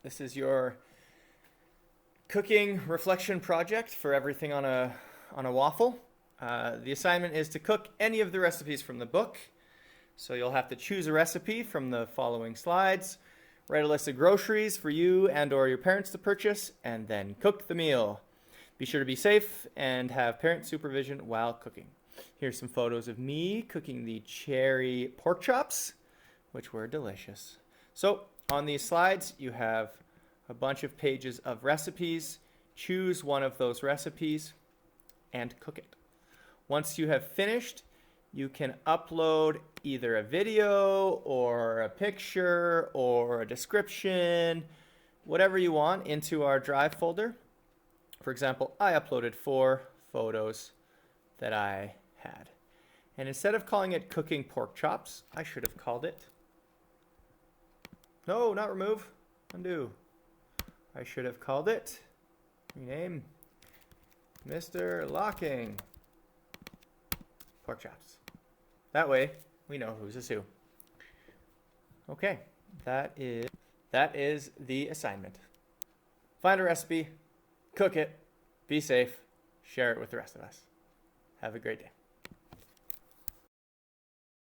This is your cooking reflection project for everything on a waffle. The assignment is to cook any of the recipes from the book. So you'll have to choose a recipe from the following slides, write a list of groceries for you and or your parents to purchase, and then cook the meal. Be sure to be safe and have parent supervision while cooking. Here's some photos of me cooking the cherry pork chops, which were delicious. So on these slides, you have a bunch of pages of recipes. Choose one of those recipes and cook it. Once you have finished, you can upload either a video or a picture or a description, whatever you want, into our Drive folder. For example, I uploaded 4 photos that I had. And instead of calling it cooking pork chops, I should have called it, no, not remove, undo. I should have called it, rename, Mr. Locking pork chops. That way, we know who's who. Okay, that is the assignment. Find a recipe, cook it, be safe, share it with the rest of us. Have a great day.